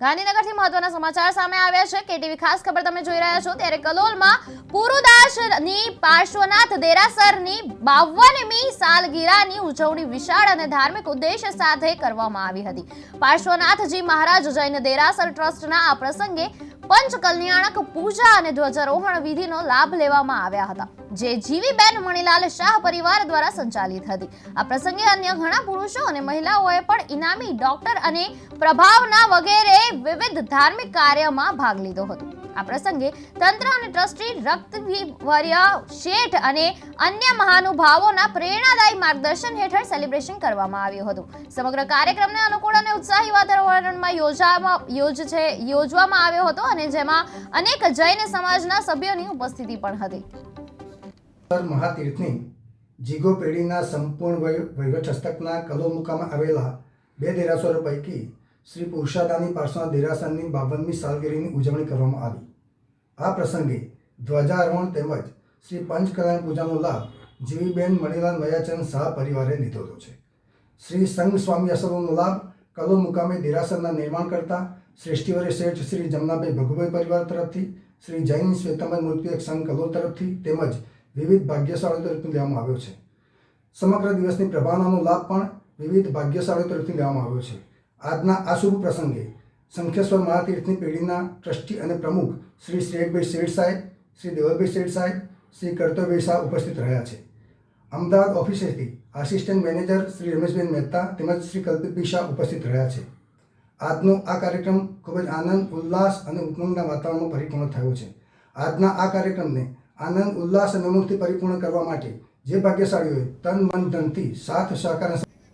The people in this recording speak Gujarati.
ગાંધીનગરથી મહત્વના સમાચાર સામે આવ્યા છે। કેટીવી ખાસ ખબર તમે જોઈ રહ્યા છો ત્યારે કલોલમાં પુરુદાસની પાર્શ્વનાથ દેરાસરની 52મી સાલગીરાની ઉજવણી વિશાળ અને ધાર્મિક ઉદ્દેશ્ય સાથે કરવામાં આવી હતી। પાર્શ્વનાથજી મહારાજ જૈન દેરાસર ટ્રસ્ટના આ પ્રસંગે પંચકલ્યાણક પૂજા અને ધ્વજારોહણ વિધિનો લાભ લેવામાં આવ્યા હતા, જે જીવીબેન મણીલાલ શાહ પરિવાર દ્વારા સંચાલિત હતી। આ પ્રસંગે અન્ય ઘણા પુરુષો અને મહિલાઓએ પણ ઇનામી ડોક્ટર અને પ્રભાવના વગેરે વિવિધ ધાર્મિક કાર્યમાં ભાગ લીધો હતો। આ પ્રસંગે તંત્ર અને ટ્રસ્ટી રક્તવીર્ય શેઠ અને અન્ય મહાનુભાવોના પ્રેરણાદાયી માર્ગદર્શન હેઠળ સેલિબ્રેશન કરવામાં આવ્યું હતું। સમગ્ર કાર્યક્રમને અનુકૂળ અને ઉત્સાહી વાતાવરણમાં યોજવામાં આવ્યો હતો અને જેમાં અનેક જૈન સમાજના સભ્યોની ઉપસ્થિતિ પણ હતી। મહાતીર્થની જીગો પેઢીના સંપૂર્ણ વહીવટ હસ્તકના કલોલ મુકામે આવેલા 2 દેરાસરો પૈકી શ્રી પુરુષાદાની પાર્શ્વનાથ દેરાસરની 52મી સાલગીરીની ઉજવણી કરવામાં આવી। આ પ્રસંગે ધ્વજારોહણ તેમજ શ્રી પંચકલ્યાણ પૂજાનો લાભ જીવીબેન મણીલાલ મયાચંદ શાહ પરિવારે લીધો છે। શ્રી સંઘ સ્વામી આશ્રમનો લાભ કલોલ મુકામે દેરાસરના નિર્માણકર્તા શ્રેષ્ઠીવર્ય શેઠ શ્રી જમનાભાઈ ભગુભાઈ પરિવાર તરફથી, શ્રી જૈન શ્વેતાંબર મૂર્તિ સંઘ કલોલ તરફથી તેમજ વિવિધ ભાગ્યશાળીઓ તરફથી લેવામાં આવ્યો છે। સમગ્ર દિવસની પ્રભાવનાનો લાભ પણ વિવિધ ભાગ્યશાળીઓ તરફથી લેવામાં આવ્યો છે। આજના આ શુભ પ્રસંગે શંખેશ્વર મહાતીર્થની પેઢીના ટ્રસ્ટી અને પ્રમુખ શ્રી શ્રેયભાઈ શેઠ સાહેબ, શ્રી દેવલભાઈ શેઠ સાહેબ, શ્રી કર્તવ્યભાઈ શાહ ઉપસ્થિત રહ્યા છે। અમદાવાદ ઓફિસેથી આસિસ્ટન્ટ મેનેજર શ્રી રમેશભાઈ મહેતા તેમજ શ્રી કલ્પિતભાઈ શાહ ઉપસ્થિત રહ્યા છે। આજનો આ કાર્યક્રમ ખૂબ જ આનંદ, ઉલ્લાસ અને ઉમંગના વાતાવરણમાં પરિપૂર્ણ થયો છે। આજના આ કાર્યક્રમને આનંદ, ઉલ્લાસ અને ઉમંગથી પરિપૂર્ણ કરવા માટે જે ભાગ્યશાળીઓએ તન, મન, ધનથી સાથ સહકાર